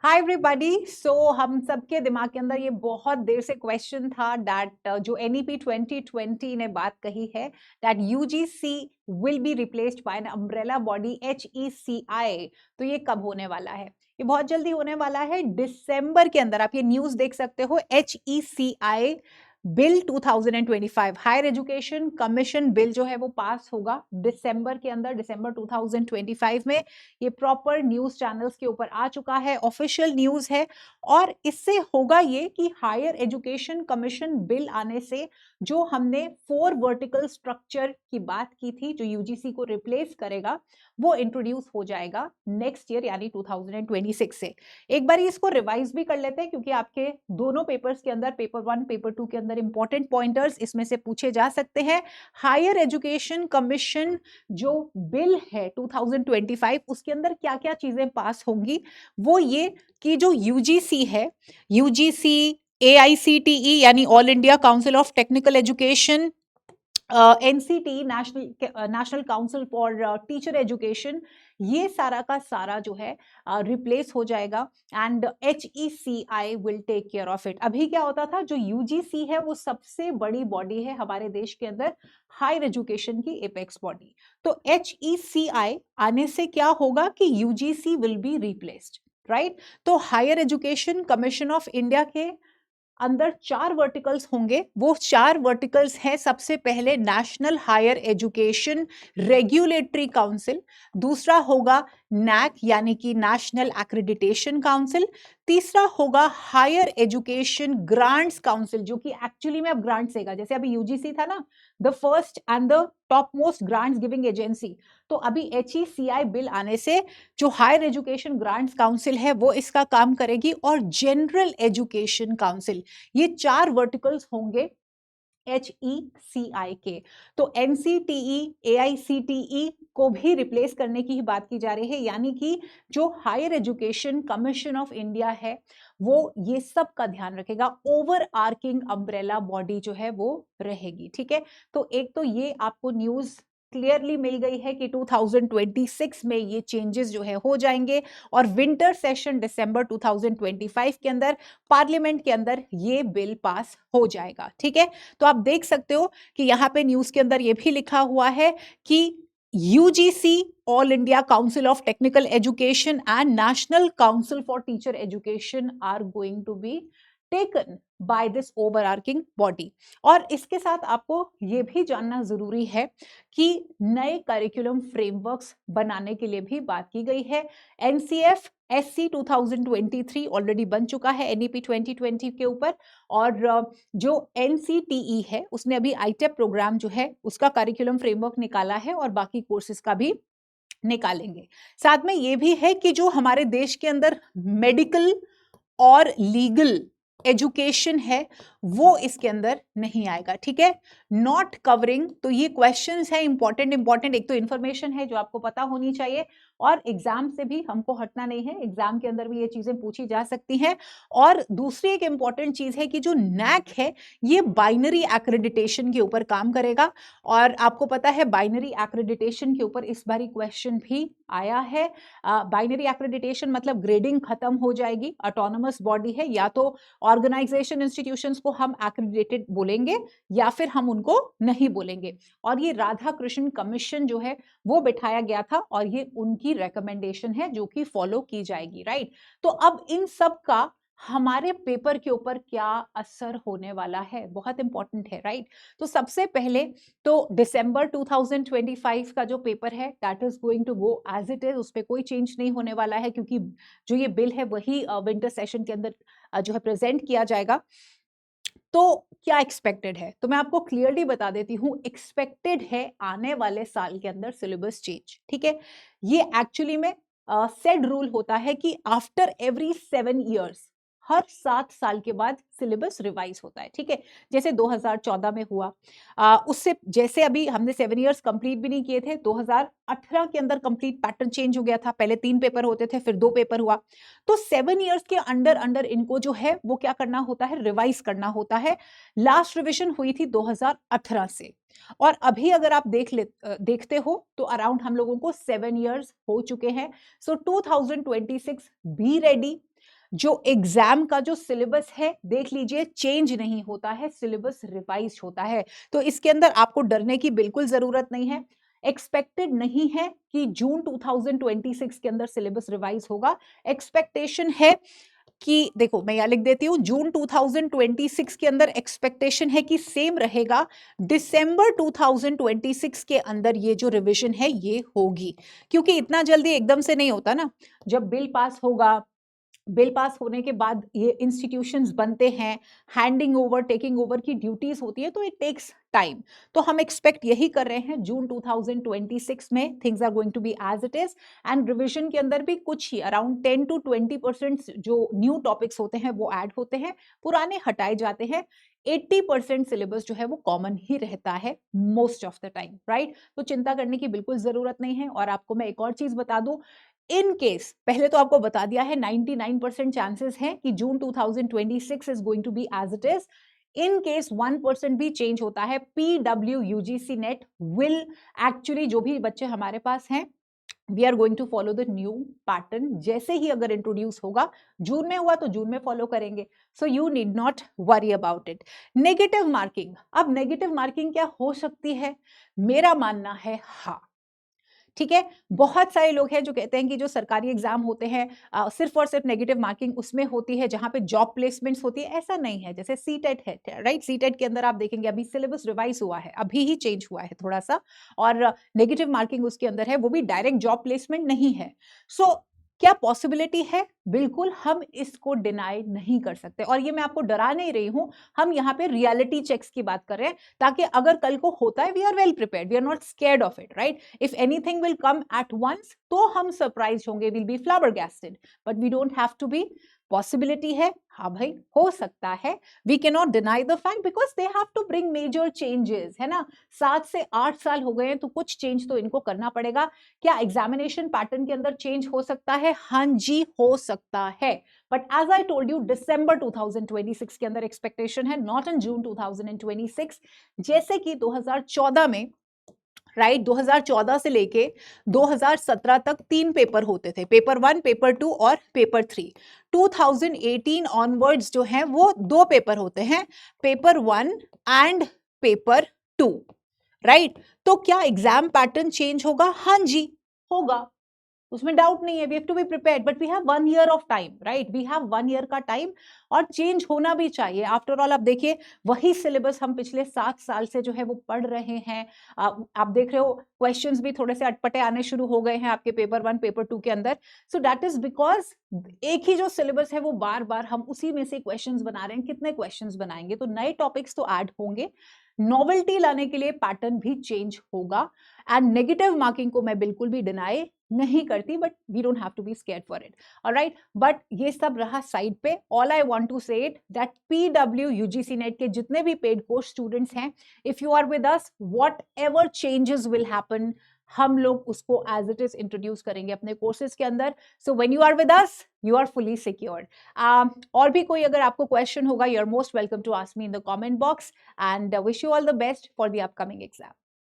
Hi everybody. सो हम सबके दिमाग के अंदर ये बहुत देर से क्वेश्चन था दैट जो एनईपी 2020 ने बात कही है that UGC will be replaced by an umbrella body HECI. तो ये कब होने वाला है? ये बहुत जल्दी होने वाला है, दिसंबर के अंदर। आप ये न्यूज देख सकते हो, HECI bill 2025 higher education commission bill जो है वो पास होगा दिसंबर के अंदर, दिसंबर 2025 में। ये प्रॉपर न्यूज चैनल्स के ऊपर आ चुका है, ऑफिशियल न्यूज है। और इससे होगा ये कि हायर एजुकेशन कमीशन बिल आने से जो हमने 4 वर्टिकल स्ट्रक्चर की बात की थी, जो यूजीसी को रिप्लेस करेगा, वो इंट्रोड्यूस हो जाएगा नेक्स्ट ईयर यानी 2026 से। एक बार इसको रिवाइज भी कर लेते हैं क्योंकि आपके दोनों पेपर्स के अंदर, पेपर 1 पेपर 2 के अंदर इंपॉर्टेंट पॉइंटर्स इसमें से पूछे जा सकते हैं। हायर एजुकेशन कमीशन जो बिल है 2025, उसके अंदर क्या क्या चीजें पास होंगी, वो ये कि जो यूजीसी है, यूजीसी एआईसीटीई यानी all India council of technical education, NCT national council for teacher education, ये सारा का सारा जो है रिप्लेस हो जाएगा and HECI will take care of it. अभी क्या होता था, जो यूजीसी है वो सबसे बड़ी बॉडी है हमारे देश के अंदर, हायर एजुकेशन की एपेक्स बॉडी। तो एचईसीआई आने से क्या होगा कि UGC will be replaced, right. तो higher education commission of India के अंदर 4 वर्टिकल्स होंगे। वो 4 वर्टिकल्स हैं, सबसे पहले national higher education regulatory council, दूसरा होगा नैक यानी कि नेशनल एक्रेडिटेशन काउंसिल, तीसरा होगा हायर एजुकेशन ग्रांट्स काउंसिल, जो कि एक्चुअली में अब ग्रांट्स देगा। जैसे अभी यूजीसी था ना, the first and the top most grants giving agency, तो अभी एचईसीआई बिल आने से जो हायर एजुकेशन ग्रांट्स काउंसिल है वो इसका काम करेगी, और जनरल एजुकेशन काउंसिल, ये 4 वर्टिकल्स होंगे एचईसीआई के। तो एनसीटीई एआईसीटीई को भी रिप्लेस करने की ही बात की जा रही है, यानी कि जो higher education commission of India है वो ये सब का ध्यान रखेगा, ओवर आर्किंग अम्ब्रेला बॉडी जो है वो रहेगी, ठीक है। तो एक तो ये आपको न्यूज क्लियरली मिल गई है कि 2026 में ये चेंजेस जो है हो जाएंगे, और विंटर सेशन दिसंबर 2025 के अंदर पार्लियामेंट के अंदर ये बिल पास हो जाएगा, ठीक है। तो आप देख सकते हो कि यहां पे न्यूज के अंदर ये भी लिखा हुआ है कि UGC, all India council of technical education and national council for teacher education are going to be taken by this overarching body. और इसके साथ आपको यह भी जानना जरूरी है कि नए करिकुलम फ्रेमवर्क्स बनाने के लिए भी बात की गई है। एनसीएफ एससी 2023 ऑलरेडी बन चुका है एनईपी 2020 के ऊपर, और जो एनसीटीई है उसने अभी आईटेप प्रोग्राम जो है उसका करिकुलम फ्रेमवर्क निकाला है, और बाकी कोर्सेज का भी निकालेंगे। साथ में ये भी है कि जो हमारे देश के अंदर मेडिकल और लीगल एजुकेशन है वो इसके अंदर नहीं आएगा, ठीक है। नॉट कवरिंग, तो ये क्वेश्चंस है इंपॉर्टेंट। एक तो इंफॉर्मेशन है जो आपको पता होनी चाहिए, और एग्जाम से भी हमको हटना नहीं है, एग्जाम के अंदर भी ये चीजें पूछी जा सकती हैं। और दूसरी एक इंपॉर्टेंट चीज है कि जो नैक है ये बाइनरी एक्रेडिटेशन के ऊपर काम करेगा, और आपको पता है बाइनरी एक्रेडिटेशन के ऊपर इस बारी क्वेश्चन भी आया है। बाइनरी एक्रेडिटेशन मतलब ग्रेडिंग खत्म हो जाएगी, ऑटोनोमस बॉडी है, या तो ऑर्गेनाइजेशन इंस्टीट्यूशंस को हम एक्रेडिटेड बोलेंगे या फिर हम उनको नहीं बोलेंगे। और ये राधा कृष्ण कमीशन जो है वो बिठाया गया था, और ये उनकी रिकमेंडेशन है जो कि फॉलो की जाएगी, राइट। तो अब इन सब का हमारे पेपर के ऊपर क्या असर होने वाला है, बहुत इंपॉर्टेंट है, राइट। तो सबसे पहले तो दिसंबर 2025 का जो पेपर है that is going to go as it is, उस पर कोई चेंज नहीं होने वाला है, क्योंकि जो ये बिल है वही विंटर सेशन के अंदर जो है प्रेजेंट किया जाएगा। तो क्या एक्सपेक्टेड है, तो मैं आपको क्लियरली बता देती हूं, एक्सपेक्टेड है आने वाले साल के अंदर सिलेबस चेंज, ठीक है। ये एक्चुअली में सेड रूल होता है कि आफ्टर एवरी 7 इयर्स, हर 7 साल के बाद सिलेबस रिवाइज होता है, ठीक है। जैसे 2014 में हुआ, उससे जैसे अभी हमने 7 इयर्स कंप्लीट भी नहीं किए थे, 2018 के अंदर कंप्लीट पैटर्न चेंज हो गया था, पहले 3 पेपर होते थे फिर 2 पेपर हुआ। तो 7 इयर्स के अंडर अंडर इनको जो है वो क्या करना होता है, रिवाइज करना होता है। लास्ट रिविजन हुई थी 2018 से, और अभी अगर आप देखते हो तो अराउंड हम लोगों को 7 इयर्स हो चुके हैं। सो 2026 बी रेडी, जो एग्जाम का जो सिलेबस है देख लीजिए चेंज नहीं होता है, सिलेबस रिवाइज होता है। तो इसके अंदर आपको डरने की बिल्कुल जरूरत नहीं है। एक्सपेक्टेड नहीं है कि जून 2026 के अंदर सिलेबस रिवाइज होगा। एक्सपेक्टेशन है कि देखो मैं यहां लिख देती हूं, जून 2026 के अंदर एक्सपेक्टेशन है कि सेम रहेगा। दिसंबर 2026 के अंदर ये जो रिवीजन है ये होगी, क्योंकि इतना जल्दी एकदम से नहीं होता ना। जब बिल पास होगा, बिल पास होने के बाद ये इंस्टीट्यूशंस बनते हैं, हैंडिंग ओवर टेकिंग ओवर की ड्यूटीज होती है, तो इट टेक्स टाइम। तो हम एक्सपेक्ट यही कर रहे हैं, जून 2026 में things are going to be as it is. And revision के अंदर भी कुछ ही अराउंड 10 to 20% जो न्यू टॉपिक्स होते हैं वो ऐड होते हैं, पुराने हटाए जाते हैं। 80% सिलेबस जो है वो कॉमन ही रहता है most of the time, right. तो चिंता करने की बिल्कुल जरूरत नहीं है। और आपको मैं एक और चीज बता दूं, इन केस, पहले तो आपको बता दिया है 99% चांसेस हैं कि June 2026 is going to be as it is. In case 1% भी चेंज होता है, PW UGC NET will actually, जो भी बच्चे हमारे पास हैं, we are going to follow the new pattern. जैसे ही अगर इंट्रोड्यूस होगा, जून में हुआ तो जून में फॉलो करेंगे। So you need not worry about it. Negative marking, अब नेगेटिव मार्किंग क्या हो सकती है? मेरा मानना है हाँ, ठीक है। बहुत सारे लोग हैं जो कहते हैं कि जो सरकारी एग्जाम होते हैं सिर्फ और सिर्फ नेगेटिव मार्किंग उसमें होती है जहां पे जॉब प्लेसमेंट्स होती है। ऐसा नहीं है। जैसे सीटेट है, राइट, सीटेट के अंदर आप देखेंगे अभी सिलेबस रिवाइज हुआ है, अभी ही चेंज हुआ है थोड़ा सा, और नेगेटिव मार्किंग उसके अंदर है, वो भी डायरेक्ट जॉब प्लेसमेंट नहीं है। सो क्या पॉसिबिलिटी है? बिल्कुल, हम इसको डिनाई नहीं कर सकते। और ये मैं आपको डरा नहीं रही हूं, हम यहाँ पे रियलिटी चेक्स की बात कर रहे हैं, ताकि अगर कल को होता है, we are well prepared, we are not scared of it, right. If anything will come at once, तो हम सरप्राइज होंगे, will be flabbergasted, but we don't have to be. Possibility है, हाँ भाई हो सकता है। We can not deny the fact, because they have to bring major changes, है ना। 7 से 8 साल हो गए हैं, तो कुछ चेंज तो इनको करना पड़ेगा। क्या एग्जामिनेशन पैटर्न के अंदर चेंज हो सकता है? हाँ जी, हो सकता है। But as I told you, December 2026 के अंदर एक्सपेक्टेशन है, नॉट इन जून 2026। जैसे कि 2014 में, राइट, 2014 से लेके 2017 तक 3 पेपर होते थे, पेपर 1, पेपर 2 और पेपर 3। 2018 ऑनवर्ड्स जो हैं वो 2 पेपर होते हैं, पेपर 1 एंड पेपर 2, राइट। तो क्या एग्जाम पैटर्न चेंज होगा? हाँ जी, होगा, उसमें डाउट नहीं है। We have to be prepared, but we have 1 year of time, right, we have 1 year का टाइम। और चेंज होना भी चाहिए। आफ्टर ऑल आप देखिए, वही सिलेबस हम पिछले 7 साल से जो है वो पढ़ रहे हैं। आप देख रहे हो क्वेश्चंस भी थोड़े से अटपटे आने शुरू हो गए हैं आपके पेपर 1, पेपर 2 के अंदर। सो दैट इज बिकॉज एक ही जो सिलेबस है वो बार बार हम उसी में से क्वेश्चंस बना रहे हैं। कितने क्वेश्चंस बनाएंगे? तो नए टॉपिक्स तो ऐड होंगे, नॉवेल्टी लाने के लिए पैटर्न भी चेंज होगा। एंड नेगेटिव मार्किंग को मैं बिल्कुल भी डिनाई नहीं करती, but we don't have to be scared for it, alright. But ये सब रहा साइड पे। All I want to say it that PW UGC NET के जितने भी पेड कोर्स स्टूडेंट्स हैं, if you are with us, whatever changes will happen, हम लोग उसको एज इट इज इंट्रोड्यूस करेंगे अपने कोर्सेज के अंदर। So when you are with us, you are fully secured. और भी कोई अगर आपको क्वेश्चन होगा, you are most welcome to ask me in the comment box, and wish you all the best for the upcoming exam.